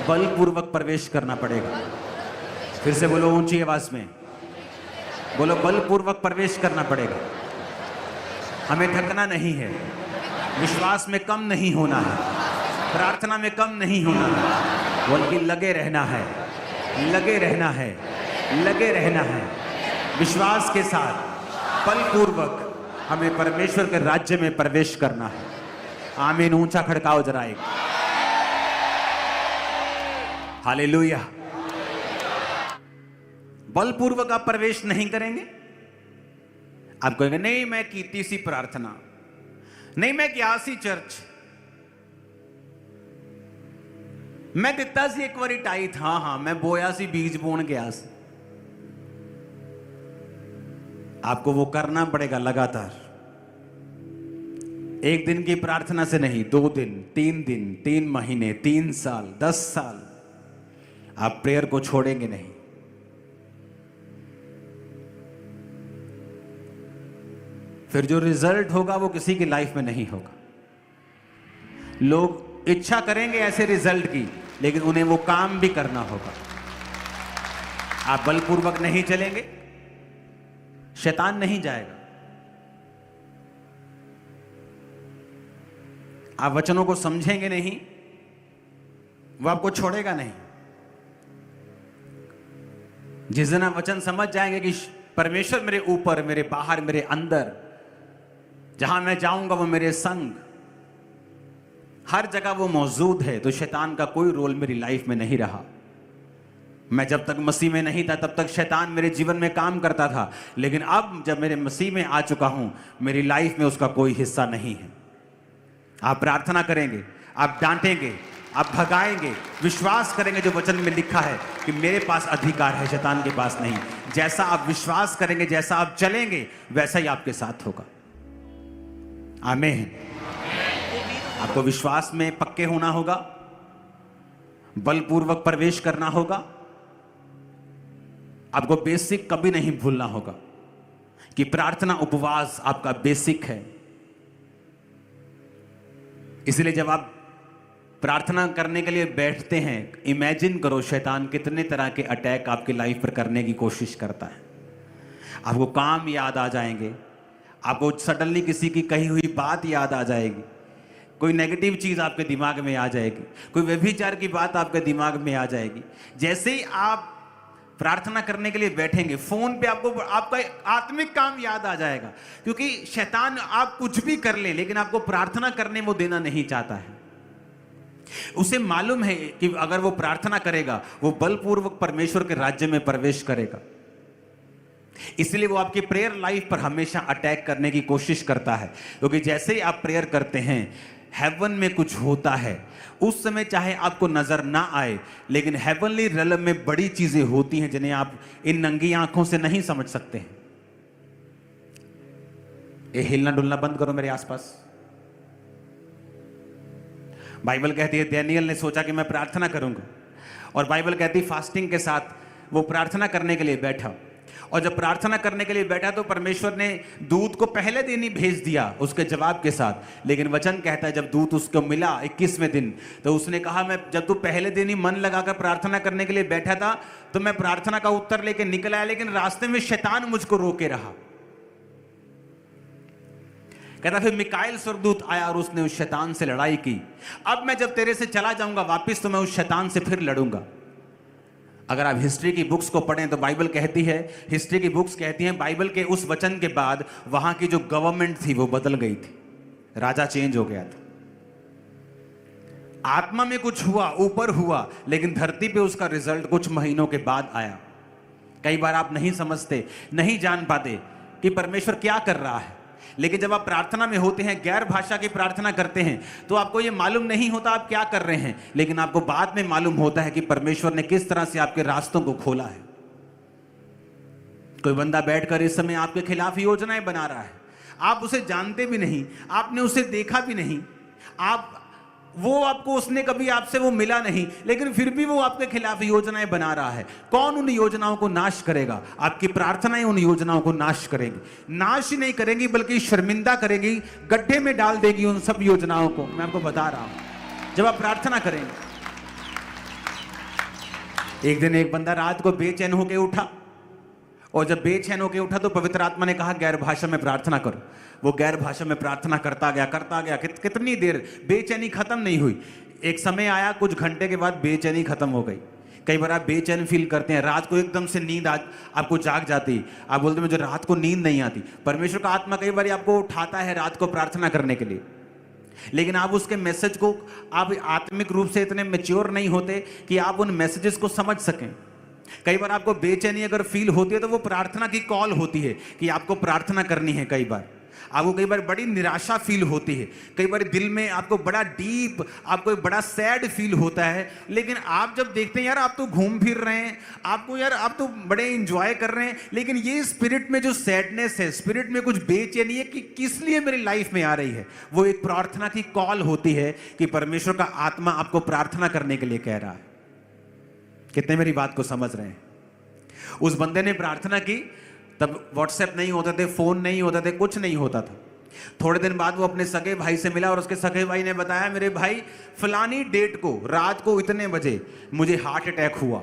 A: बलपूर्वक प्रवेश करना पड़ेगा। फिर से बोलो ऊंची आवाज में, बोलो बलपूर्वक प्रवेश करना पड़ेगा। हमें थकना नहीं है, विश्वास में कम नहीं होना है, प्रार्थना में कम नहीं होना है, बल्कि लगे रहना है, लगे रहना है, लगे रहना है। विश्वास के साथ बलपूर्वक हमें परमेश्वर के राज्य में प्रवेश करना है। आमीन, ऊंचा खड़काओ जरा एक। हालेलुया। बलपूर्वक आप प्रवेश नहीं करेंगे, आप कहेंगे नहीं मैं कीती सी प्रार्थना, नहीं मैं गया सी चर्च, मैं दिता सी एक बारी टाइट, हाँ हाँ मैं बोया सी बीज बोन गया सी। आपको वो करना पड़ेगा लगातार, एक दिन की प्रार्थना से नहीं, 2 दिन, 3 महीने, 3 साल, 10 साल आप प्रेयर को छोड़ेंगे नहीं। फिर जो रिजल्ट होगा वो किसी की लाइफ में नहीं होगा। लोग इच्छा करेंगे ऐसे रिजल्ट की, लेकिन उन्हें वो काम भी करना होगा। आप बलपूर्वक नहीं चलेंगे, शैतान नहीं जाएगा। आप वचनों को समझेंगे नहीं, वो आपको छोड़ेगा नहीं। जिस दिन आप वचन समझ जाएंगे कि परमेश्वर मेरे ऊपर, मेरे बाहर, मेरे अंदर, जहां मैं जाऊंगा वो मेरे संग, हर जगह वो मौजूद है, तो शैतान का कोई रोल मेरी लाइफ में नहीं रहा। मैं जब तक मसीह में नहीं था तब तक शैतान मेरे जीवन में काम करता था, लेकिन अब जब मेरे मसीह में आ चुका हूं, मेरी लाइफ में उसका कोई हिस्सा नहीं है। आप प्रार्थना करेंगे, आप डांटेंगे, आप भगाएंगे, विश्वास करेंगे जो वचन में लिखा है कि मेरे पास अधिकार है, शैतान के पास नहीं। जैसा आप विश्वास करेंगे, जैसा आप चलेंगे, वैसा ही आपके साथ होगा। आमीन। आपको विश्वास में पक्के होना होगा, बलपूर्वक प्रवेश करना होगा। आपको बेसिक कभी नहीं भूलना होगा कि प्रार्थना उपवास आपका बेसिक है। इसलिए जब आप प्रार्थना करने के लिए बैठते हैं, इमेजिन करो शैतान कितने तरह के अटैक आपकी लाइफ पर करने की कोशिश करता है। आपको काम याद आ जाएंगे, आपको सडनली किसी की कही हुई बात याद आ जाएगी, कोई नेगेटिव चीज आपके दिमाग में आ जाएगी, कोई व्यभिचार की बात आपके दिमाग में आ जाएगी। जैसे ही आप प्रार्थना करने के लिए बैठेंगे, फोन पे आपको आपका आत्मिक काम याद आ जाएगा, क्योंकि शैतान आप कुछ भी कर ले, लेकिन आपको प्रार्थना करने वो देना नहीं चाहता है। उसे मालूम है कि अगर वो प्रार्थना करेगा वो बलपूर्वक परमेश्वर के राज्य में प्रवेश करेगा। इसलिए वो आपकी प्रेयर लाइफ पर हमेशा अटैक करने की कोशिश करता है, क्योंकि जैसे ही आप प्रेयर करते हैं हेवन में कुछ होता है। उस समय चाहे आपको नजर ना आए, लेकिन हेवनली रियल्म में बड़ी चीजें होती हैं जिन्हें आप इन नंगी आंखों से नहीं समझ सकते हैं। ये हिलना डुलना बंद करो मेरे आसपास। बाइबल कहती है डैनियल ने सोचा कि मैं प्रार्थना करूंगा, और बाइबल कहती है फास्टिंग के साथ वो प्रार्थना करने के लिए बैठा, और जब प्रार्थना करने के लिए बैठा तो परमेश्वर ने दूत को पहले दिन ही भेज दिया उसके जवाब के साथ। लेकिन वचन कहता है जब दूत उसको मिला 21वें दिन, तो उसने कहा मैं जब तू पहले दिन ही मन लगाकर प्रार्थना करने के लिए बैठा था तो मैं प्रार्थना का उत्तर लेके निकल आया, लेकिन रास्ते में शैतान मुझको रोके रहा। कहता फिर मिकाएल स्वर्गदूत आया और उसने उस शैतान से लड़ाई की। अब मैं जब तेरे से चला जाऊंगा वापिस तो मैं उस शैतान से फिर लड़ूंगा। अगर आप हिस्ट्री की बुक्स को पढ़ें तो बाइबल कहती है, हिस्ट्री की बुक्स कहती हैं बाइबल के उस वचन के बाद वहां की जो गवर्नमेंट थी वो बदल गई थी, राजा चेंज हो गया था। आत्मा में कुछ हुआ, ऊपर हुआ, लेकिन धरती पे उसका रिजल्ट कुछ महीनों के बाद आया। कई बार आप नहीं समझते, नहीं जान पाते कि परमेश्वर क्या कर रहा है, लेकिन जब आप प्रार्थना में होते हैं, गैर भाषा की प्रार्थना करते हैं, तो आपको यह मालूम नहीं होता आप क्या कर रहे हैं, लेकिन आपको बाद में मालूम होता है कि परमेश्वर ने किस तरह से आपके रास्तों को खोला है। कोई बंदा बैठकर इस समय आपके खिलाफ योजनाएं बना रहा है, आप उसे जानते भी नहीं, आपने उसे देखा भी नहीं, उसने कभी आपसे वो मिला नहीं, लेकिन फिर भी वो आपके खिलाफ योजनाएं बना रहा है। कौन उन योजनाओं को नाश करेगा? आपकी प्रार्थनाएं उन योजनाओं को नाश करेंगी। नाश ही नहीं करेंगी बल्कि शर्मिंदा करेंगी, गड्ढे में डाल देगी उन सब योजनाओं को। मैं आपको बता रहा हूं, जब आप प्रार्थना करेंगे। एक दिन एक बंदा रात को बेचैन होकर उठा, और जब बेचैन होकर उठा तो पवित्र आत्मा ने कहा गैर भाषा में प्रार्थना करो। वो गैर भाषा में प्रार्थना करता गया कितनी देर बेचैनी खत्म नहीं हुई। एक समय आया, कुछ घंटे के बाद बेचैनी खत्म हो गई। कई बार आप बेचैन फील करते हैं, रात को एकदम से नींद आपको जाग जाती, आप बोलते मुझे रात को नींद नहीं आती। परमेश्वर का आत्मा कई बार आपको उठाता है रात को प्रार्थना करने के लिए, लेकिन आप उसके मैसेज को, आप आत्मिक रूप से इतने मैच्योर नहीं होते कि आप उन मैसेजेस को समझ सकें। कई बार आपको बेचैनी अगर फील होती है तो वो प्रार्थना की कॉल होती है कि आपको प्रार्थना करनी है। कई बार आपको कई बार बड़ी निराशा फील होती है, कई बार दिल में आपको बड़ा डीप, आपको बड़ा सैड फील होता है, लेकिन आप जब देखते हैं यार आप तो घूम फिर रहे हैं, आप तो बड़े एंजॉय कर रहे हैं, लेकिन ये स्पिरिट में जो सैडनेस है, स्पिरिट में कुछ बेचैनी है कि किस लिए मेरी लाइफ में आ रही है, वो एक प्रार्थना की कॉल होती है कि परमेश्वर का आत्मा आपको प्रार्थना करने के लिए कह रहा है। कितने मेरी बात को समझ रहे हैं? उस बंदे ने प्रार्थना की, तब व्हाट्सएप नहीं होते थे, फोन नहीं होते थे, कुछ नहीं होता था। थोड़े दिन बाद वो अपने सगे भाई से मिला और उसके सगे भाई ने बताया मेरे भाई फलानी डेट को रात को इतने बजे मुझे हार्ट अटैक हुआ,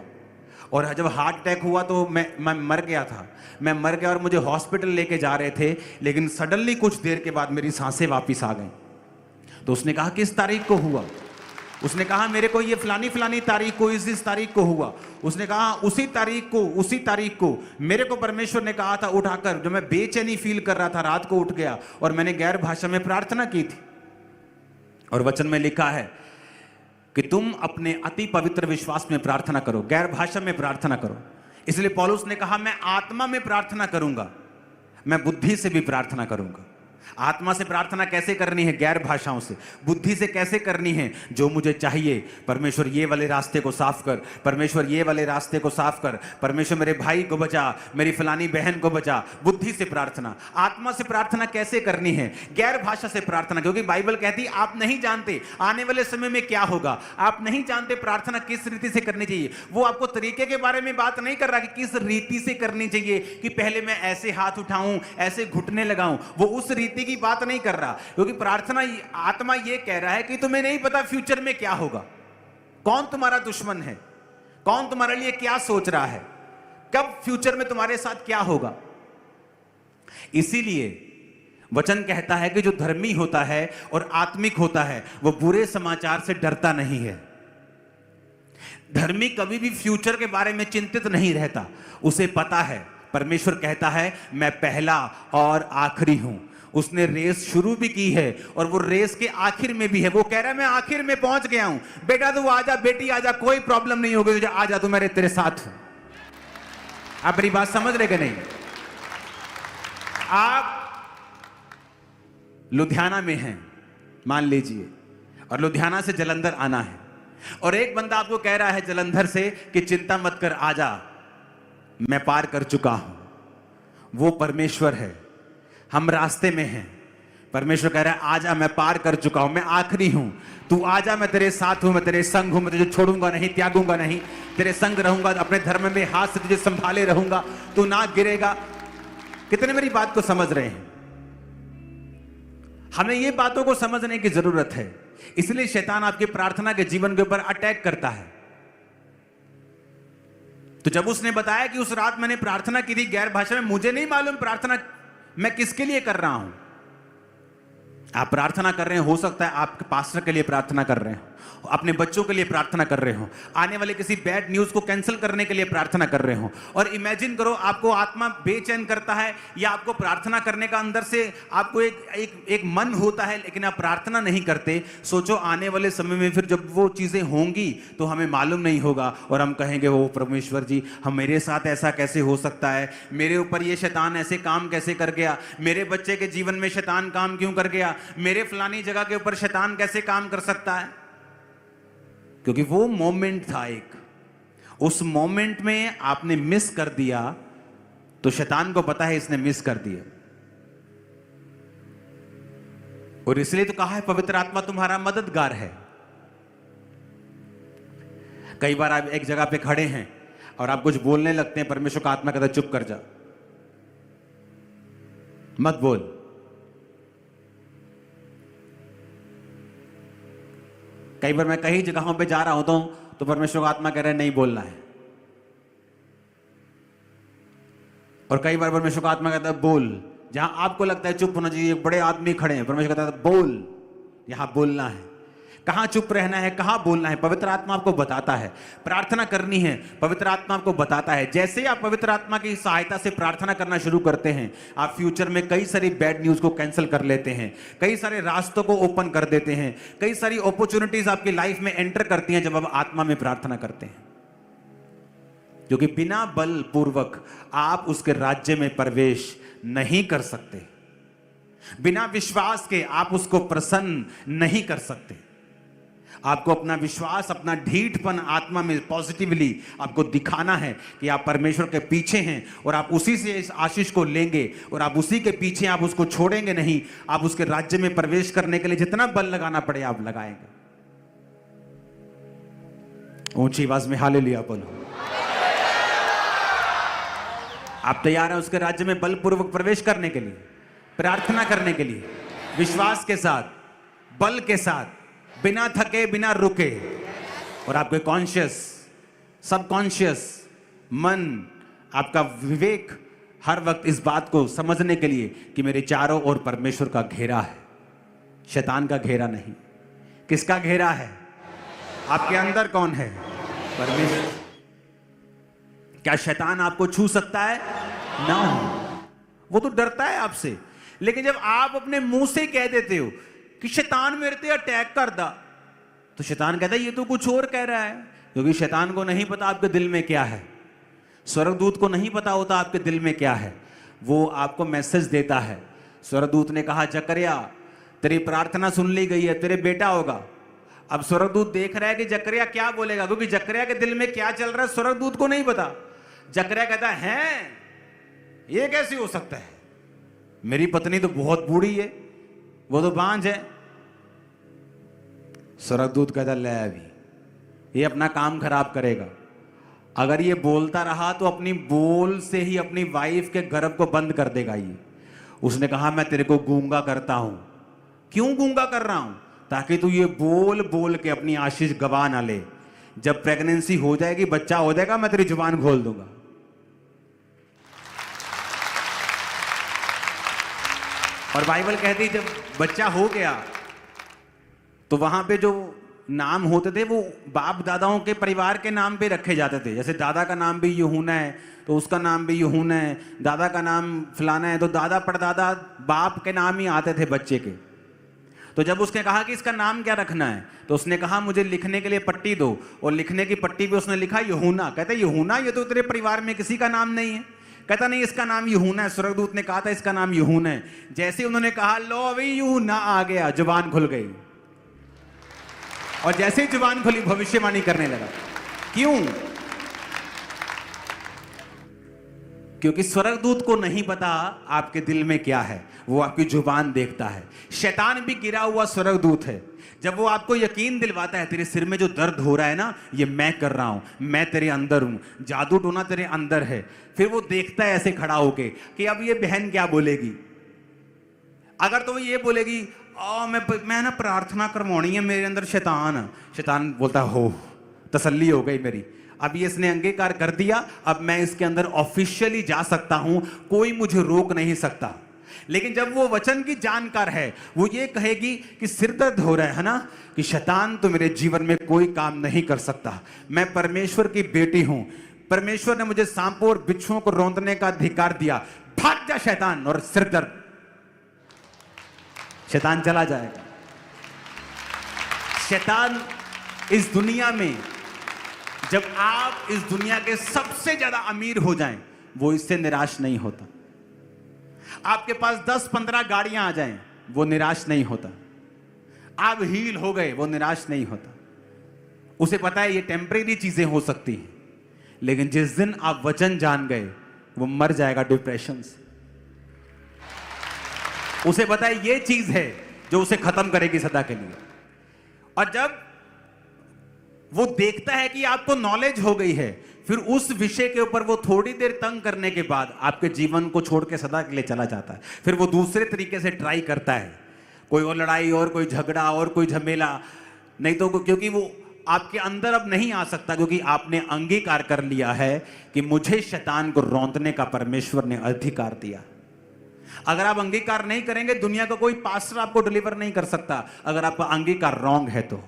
A: और जब हार्ट अटैक हुआ तो मैं मर गया था। मैं मर गया और मुझे हॉस्पिटल लेके जा रहे थे, लेकिन सडनली कुछ देर के बाद मेरी सांसें वापस आ गई। तो उसने कहा किस तारीख को हुआ? उसने कहा मेरे को ये फलानी तारीख को, इस तारीख को हुआ। उसने कहा उसी तारीख को मेरे को परमेश्वर ने कहा था उठाकर, जो मैं बेचैनी फील कर रहा था रात को उठ गया और मैंने गैर भाषा में प्रार्थना की थी। और वचन में लिखा है कि तुम अपने अति पवित्र विश्वास में प्रार्थना करो, गैर भाषा में प्रार्थना करो। इसलिए पौलुस ने कहा मैं आत्मा में प्रार्थना करूंगा, मैं बुद्धि से भी प्रार्थना करूंगा। आत्मा से प्रार्थना कैसे करनी है? गैर भाषाओं से। बुद्धि से कैसे करनी है? जो मुझे चाहिए, परमेश्वर ये वाले रास्ते को साफ कर, परमेश्वर ये वाले रास्ते को साफ कर, परमेश्वर मेरे भाई को बचा, मेरी फलानी बहन को बचा। बुद्धि से प्रार्थना। आत्मा से प्रार्थना कैसे करनी है? गैर भाषा से प्रार्थना, क्योंकि बाइबल कहती है आप नहीं जानते आने वाले समय में क्या होगा, आप नहीं जानते प्रार्थना किस रीति से करनी चाहिए। वो आपको तरीके के बारे में बात नहीं कर रहा कि किस रीति से करनी चाहिए, कि पहले मैं ऐसे हाथ उठाऊं, ऐसे घुटने लगाऊं, वो उस रीति की बात नहीं कर रहा। क्योंकि प्रार्थना, आत्मा ये कह रहा है कि तुम्हें नहीं पता फ्यूचर में क्या होगा, कौन तुम्हारा दुश्मन है, कौन तुम्हारे लिए क्या सोच रहा है, कब फ्यूचर में तुम्हारे साथ क्या होगा। इसीलिए वचन कहता है कि जो धर्मी होता है और आत्मिक होता है वो बुरे समाचार से डरता नहीं है। धर्मी कभी भी फ्यूचर के बारे में चिंतित नहीं रहता, उसे पता है परमेश्वर कहता है मैं पहला और आखिरी हूं। उसने रेस शुरू भी की है और वो रेस के आखिर में भी है। वो कह रहा है मैं आखिर में पहुंच गया हूं, बेटा तू आजा, बेटी आजा, कोई प्रॉब्लम नहीं होगी तुझे, आजा, तू मेरे तेरे साथ हूं। आप मेरी बात समझ रहे कि नहीं? आप लुधियाना में हैं मान लीजिए, और लुधियाना से जलंधर आना है, और एक बंदा आपको कह रहा है जलंधर से कि चिंता मत कर, आजा, मैं पार कर चुका हूं। वो परमेश्वर है, हम रास्ते में हैं। परमेश्वर कह रहा है आजा, मैं पार कर चुका हूं, मैं आखिरी हूं, तू आजा, मैं तेरे साथ हूं, मैं तेरे संग हूं, मैं तुझे छोड़ूंगा नहीं, त्यागूंगा नहीं, तेरे संग रहूंगा, अपने धर्म में हाथ से तुझे संभाले रहूंगा, तू ना गिरेगा। कितने मेरी बात को समझ रहे हैं? हमें ये बातों को समझने की जरूरत है। इसलिए शैतान आपकी प्रार्थना के जीवन के ऊपर अटैक करता है। तो जब उसने बताया कि उस रात मैंने प्रार्थना की थी गैर भाषा में, मुझे नहीं मालूम प्रार्थना मैं किसके लिए कर रहा हूं। आप प्रार्थना कर रहे हैं, हो सकता है आपके पास्टर के लिए प्रार्थना कर रहे हो, अपने बच्चों के लिए प्रार्थना कर रहे हो, आने वाले किसी बैड न्यूज को कैंसिल करने के लिए प्रार्थना कर रहे हो। और इमेजिन करो आपको आत्मा बेचैन करता है या आपको प्रार्थना करने का अंदर से आपको एक मन होता है, लेकिन आप प्रार्थना नहीं करते। सोचो आने वाले समय में फिर जब वो चीजें होंगी तो हमें मालूम नहीं होगा और हम कहेंगे वो परमेश्वर जी, हम मेरे साथ ऐसा कैसे हो सकता है, मेरे ऊपर ये शैतान ऐसे काम कैसे कर गया, मेरे बच्चे के जीवन में शैतान काम क्यों कर गया, मेरे फलानी जगह के ऊपर शैतान कैसे काम कर सकता है। क्योंकि वो मोमेंट था एक, उस मोमेंट में आपने मिस कर दिया तो शैतान को पता है इसने मिस कर दिया, और इसलिए तो कहा है पवित्र आत्मा तुम्हारा मददगार है। कई बार आप एक जगह पे खड़े हैं और आप कुछ बोलने लगते हैं, परमेश्वर का आत्मा कहता है चुप कर जा, मत बोल। कई बार मैं कई जगहों पे जा रहा होता हूं तो परमेश्वर का आत्मा कह रहा है नहीं बोलना है, और कई बार परमेश्वर का आत्मा कहता है बोल। जहां आपको लगता है चुप होना चाहिए, बड़े आदमी खड़े हैं, परमेश्वर कहता है बोल, यहां बोलना है। कहां चुप रहना है, कहां बोलना है, पवित्र आत्मा आपको बताता है। प्रार्थना करनी है, पवित्र आत्मा आपको बताता है। जैसे ही आप पवित्र आत्मा की सहायता से प्रार्थना करना शुरू करते हैं, आप फ्यूचर में कई सारी बैड न्यूज को कैंसिल कर लेते हैं, कई सारे रास्तों को ओपन कर देते हैं, कई सारी अपॉर्चुनिटीज आपकी लाइफ में एंटर करती हैं जब आप आत्मा में प्रार्थना करते हैं। क्योंकि बिना बल पूर्वक आप उसके राज्य में प्रवेश नहीं कर सकते, बिना विश्वास के आप उसको प्रसन्न नहीं कर सकते। आपको अपना विश्वास, अपना ढीठपन आत्मा में पॉजिटिवली आपको दिखाना है कि आप परमेश्वर के पीछे हैं और आप उसी से इस आशीष को लेंगे और आप उसी के पीछे, आप उसको छोड़ेंगे नहीं। आप उसके राज्य में प्रवेश करने के लिए जितना बल लगाना पड़े आप लगाएंगे। ऊंची आवाज में हालेलुया बोलो। आप तैयार हैं उसके राज्य में बलपूर्वक प्रवेश करने के लिए, प्रार्थना करने के लिए, विश्वास के साथ, बल के साथ, बिना थके, बिना रुके। और आपके कॉन्शियस, सबकॉन्शियस मन, आपका विवेक हर वक्त इस बात को समझने के लिए कि मेरे चारों ओर परमेश्वर का घेरा है, शैतान का घेरा नहीं। किसका घेरा है? आपके अंदर कौन है? परमेश्वर। क्या शैतान आपको छू सकता है? ना, वो तो डरता है आपसे। लेकिन जब आप अपने मुंह से कह देते हो कि शैतान मेरे पे अटैक कर दा, तो शैतान कहता है ये तो कुछ और कह रहा है। क्योंकि शैतान को नहीं पता आपके दिल में क्या है, स्वर्गदूत को नहीं पता होता आपके दिल में क्या है। वो आपको मैसेज देता है। स्वर्गदूत ने कहा जकरिया तेरी प्रार्थना सुन ली गई है, तेरे बेटा होगा। अब स्वर्गदूत देख रहा है कि जकरिया क्या बोलेगा, क्योंकि जकरिया के दिल में क्या चल रहा है स्वर्गदूत को नहीं पता। जकरिया कहता है ये कैसे हो सकता है, मेरी पत्नी तो बहुत बूढ़ी है, वो तो बांझ है। स्वर्गदूत कहता ले अभी ये अपना काम खराब करेगा। अगर ये बोलता रहा तो अपनी बोल से ही अपनी वाइफ के गर्भ को बंद कर देगा ये। उसने कहा मैं तेरे को गूंगा करता हूं। क्यों गूंगा कर रहा हूं? ताकि तू ये बोल बोल के अपनी आशीष गवा ना ले। जब प्रेगनेंसी हो जाएगी, बच्चा हो जाएगा, मैं तेरी जुबान खोल दूंगा। और बाइबल कहती जब बच्चा हो गया तो वहां पे जो नाम होते थे वो बाप दादाओं के परिवार के नाम पे रखे जाते थे। जैसे दादा का नाम भी यूहन्ना है तो उसका नाम भी यूहन्ना है, दादा का नाम फलाना है तो दादा परदादा बाप के नाम ही आते थे बच्चे के। तो जब उसने कहा कि इसका नाम क्या रखना है तो उसने कहा मुझे लिखने के लिए पट्टी दो, और लिखने की पट्टी पे उसने लिखा यूहन्ना। कहते यूहन्ना, ये तो तेरे परिवार में किसी का नाम नहीं है। कहता नहीं, इसका नाम यूहन्ना है, स्वर्गदूत ने कहा था इसका नाम यूहन्ना है। जैसे उन्होंने कहा लो अभी यूहन्ना आ गया, जुबान खुल गई, और जैसे ही जुबान खुली भविष्यवाणी करने लगा। क्यों? क्योंकि स्वर्गदूत को नहीं पता आपके दिल में क्या है, वो आपकी जुबान देखता है। शैतान भी गिरा हुआ स्वर्गदूत है। जब वो आपको यकीन दिलवाता है तेरे सिर में जो दर्द हो रहा है ना, ये मैं कर रहा हूं, मैं तेरे अंदर हूं, जादू टोना तेरे अंदर है, फिर वो देखता है ऐसे खड़ा होके कि अब ये बहन क्या बोलेगी। अगर तो वो ये बोलेगी मैं ना प्रार्थना करवानी है, मेरे अंदर शैतान बोलता हो तसल्ली हो गई मेरी, अब ये इसने अंगीकार कर दिया, अब मैं इसके अंदर ऑफिशियली जा सकता हूं, कोई मुझे रोक नहीं सकता। लेकिन जब वो वचन की जानकार है, वो ये कहेगी कि सिर दर्द हो रहा है ना, कि शैतान तो मेरे जीवन में कोई काम नहीं कर सकता, मैं परमेश्वर की बेटी हूं, परमेश्वर ने मुझे सांपों और बिच्छुओं को रौंदने का अधिकार दिया, भाग जा शैतान, और सिर दर्द, शैतान चला जाएगा। शैतान इस दुनिया में, जब आप इस दुनिया के सबसे ज्यादा अमीर हो जाएं, वो इससे निराश नहीं होता। आपके पास 10-15 गाड़ियां आ जाएं, वो निराश नहीं होता। आप हील हो गए, वो निराश नहीं होता। उसे पता है ये टेम्परेरी चीजें हो सकती हैं, लेकिन जिस दिन आप वचन जान गए, वो मर जाएगा डिप्रेशन से। उसे पता है ये चीज है जो उसे खत्म करेगी सदा के लिए। और जब वो देखता है कि आपको नॉलेज हो गई है, फिर उस विषय के ऊपर वो थोड़ी देर तंग करने के बाद आपके जीवन को छोड़ के सदा के लिए चला जाता है। फिर वो दूसरे तरीके से ट्राई करता है, कोई और लड़ाई और कोई झगड़ा और कोई झमेला, नहीं तो क्योंकि वो आपके अंदर अब नहीं आ सकता, क्योंकि आपने अंगीकार कर लिया है कि मुझे शैतान को रौंदने का परमेश्वर ने अधिकार दिया। अगर आप अंगीकार नहीं करेंगे, दुनिया का कोई पास्टर आपको डिलीवर नहीं कर सकता, अगर आपका अंगीकार रॉन्ग है तो।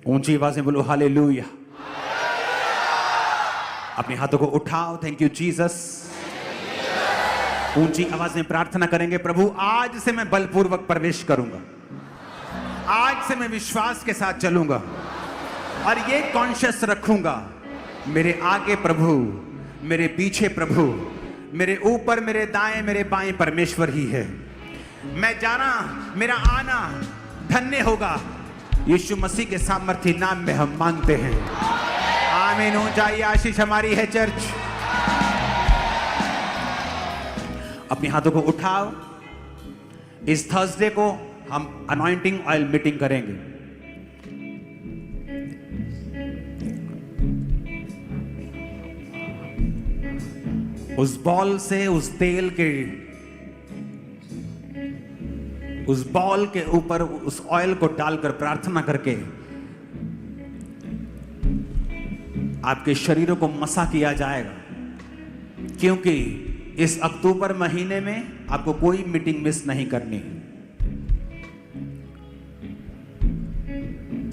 A: ऊंची आवाज़ में बोलो हालेलुया। अपने हाथों को उठाओ, थैंक यू जीसस। ऊंची आवाज में प्रार्थना करेंगे, प्रभु आज से मैं बलपूर्वक प्रवेश करूंगा, आज से मैं विश्वास के साथ चलूंगा और ये कॉन्शियस रखूंगा, मेरे आगे प्रभु, मेरे पीछे प्रभु, मेरे ऊपर, मेरे दाएं, मेरे बाएं परमेश्वर ही है। मैं जाना, मेरा आना धन्य होगा। यीशु मसीह के सामर्थ्य नाम में हम मांगते हैं, आमीन। ऊंचाई आशीष हमारी है चर्च। अपने हाथों को उठाओ। इस थर्सडे को हम अनॉइंटिंग ऑयल मीटिंग करेंगे। उस बॉल से, उस तेल के, उस बॉल के ऊपर उस ऑयल को डालकर प्रार्थना करके आपके शरीरों को मसा किया जाएगा, क्योंकि इस अक्टूबर महीने में आपको कोई मीटिंग मिस नहीं करनी,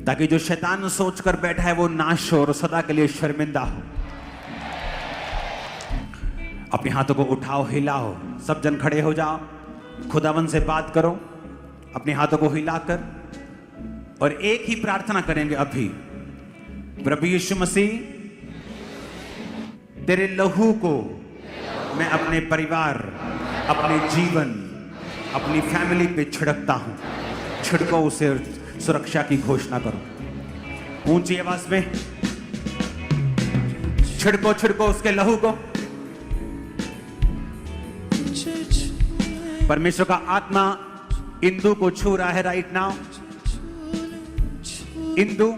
A: ताकि जो शैतान सोचकर बैठा है वो नाश हो और सदा के लिए शर्मिंदा हो। अपने हाथों को उठाओ, हिलाओ, सब जन खड़े हो जाओ, खुदावन से बात करो अपने हाथों को हिलाकर, और एक ही प्रार्थना करेंगे अभी। प्रभु यीशु मसीह, तेरे लहू को मैं अपने परिवार, अपने जीवन, अपनी फैमिली पे छिड़कता हूं। छिड़को उसे, सुरक्षा की घोषणा करो ऊंची आवाज में। छिड़को, छिड़को उसके लहू को। परमेश्वर का आत्मा इंदु को छू रहा है राइट नाउ। इंदु,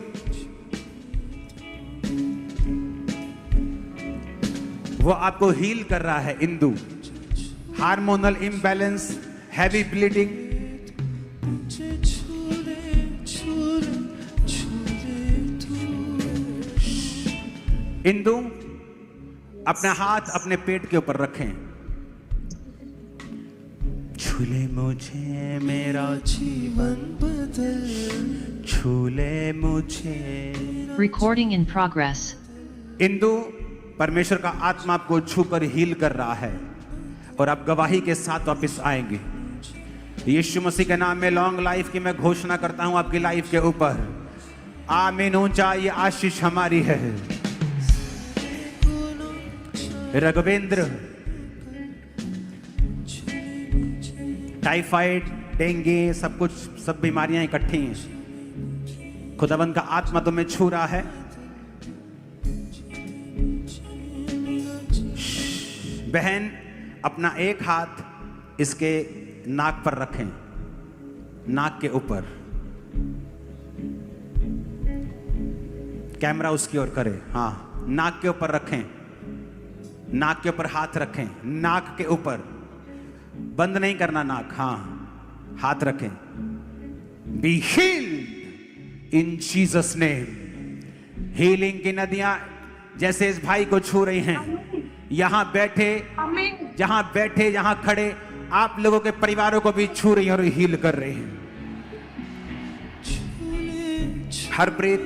A: वो आपको हील कर रहा है। Indu, hormonal imbalance, heavy bleeding, Indu अपना हाथ अपने पेट के ऊपर रखें। छूले मुझे, मेरा जीवन बदल छू ले मुझे।
C: Recording in progress.
A: इंदु, परमेश्वर का आत्मा आपको छूकर हील कर रहा है और आप गवाही के साथ वापस आएंगे। यीशु मसीह के नाम में लॉन्ग लाइफ की मैं घोषणा करता हूं आपकी लाइफ के ऊपर। आमीन। ऊंचा ये आशीष हमारी है। रघुवेंद्र, टाइफाइड, डेंगू, सब कुछ, सब बीमारियां इकट्ठी हैं। खुदावंद का आत्मा तुम्हें छू रहा है। बहन, अपना एक हाथ इसके नाक पर रखें, नाक के ऊपर। कैमरा उसकी ओर करे। हाँ, नाक के ऊपर रखें, नाक के ऊपर हाथ रखें, नाक के ऊपर, बंद नहीं करना नाक। हाँ, हाथ रखें। B healed in Jesus name. Healing की नदियां जैसे इस भाई को छू रही हैं। यहां बैठे, जहां बैठे, यहां खड़े आप लोगों के परिवारों को भी छू रही हैं और हील कर रही हैं। हरप्रीत,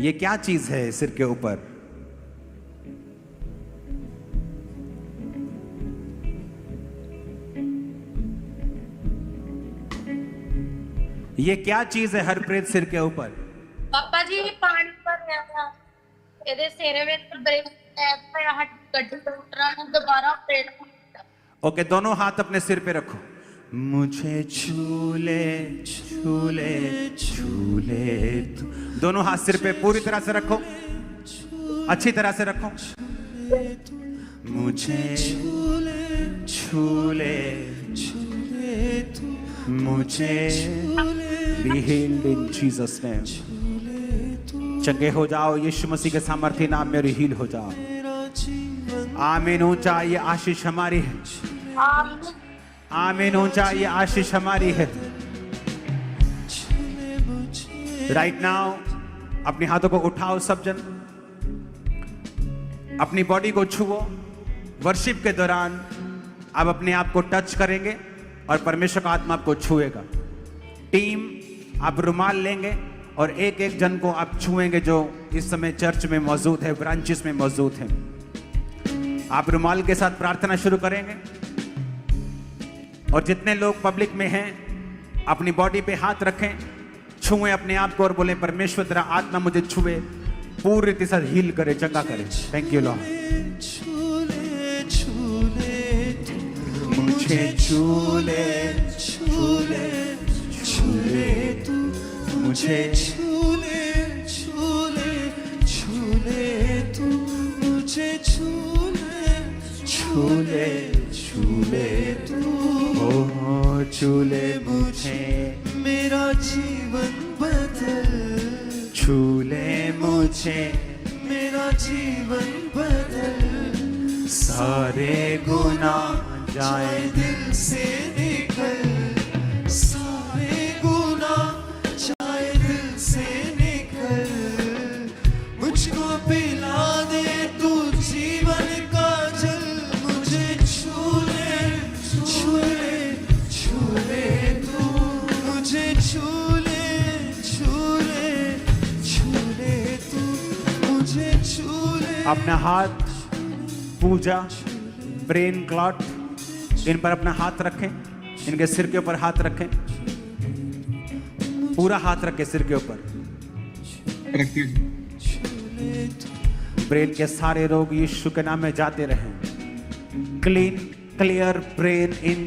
A: ये क्या चीज है सिर के ऊपर? ये क्या चीज है हरप्रीत सिर के ऊपर?
D: पापा जी पानी भर रहा था ਇਹਦੇ ਸਿਰ ਵਿੱਚ ਬ੍ਰੇਕ ਟੈਪ ਪਿਆ ਹੱਡੀ ਗੱਡੀ ਡਾਕਟਰਾਂ ਨੇ ਦੁਬਾਰਾ ਆਪਰੇਟ ਕੀਤਾ।
A: ओके, दोनों हाथ अपने सिर पे रखो। मुझे छूले छूले छूले तू। दोनों हाथ सिर पे पूरी तरह से रखो, अच्छी तरह से रखो। मुझे छूले छूले तू, मुझे be healed in Jesus name. चंगे हो जाओ यीशु मसीह के सामर्थ्य नाम में, हील हो जाओ। आमीन। ऊंचा ये आशीष हमारी है। आमीन। ऊंचा ये आशीष हमारी है। राइट नाउ अपने हाथों को उठाओ सब जन, अपनी बॉडी को छुओ। वर्शिप के दौरान आप अपने आप को टच करेंगे और परमेश्वर का आत्मा आपको छुएगा। टीम, आप रुमाल लेंगे और एक एक जन को आप छुएंगे जो इस समय चर्च में मौजूद है, ब्रांचेस में मौजूद हैं। आप रुमाल के साथ प्रार्थना शुरू करेंगे और जितने लोग पब्लिक में हैं अपनी बॉडी पे हाथ रखें, छुएं अपने आप को और बोले परमेश्वर तेरा आत्मा मुझे छुए, पूरी तरह से हील करे, चंगा करे। Thank you Lord. मुझे छूले छूले छूले तू, मुझे छूले छूले छूले तू, मुझे छूले छूले छूले तू। ओ छूले मुझे, मेरा जीवन बदल। छूले मुझे, मेरा जीवन बदल। सारे गुनाह जाए दिल से निकल, सारे गुनाह जाए दिल से निकल। मुझको पिला दे तू जीवन का जल। मुझे छूले छूले छूले तू, मुझे छूले छूले छूले तू, मुझे छूले। अपना हाथ, पूजा, ब्रेन क्लॉट, इन पर अपना हाथ रखें, इनके सिर के ऊपर हाथ रखें, पूरा हाथ रखें सिर के ऊपर। ब्रेन के सारे रोग यीशु के नाम में जाते रहें। Clean clear brain in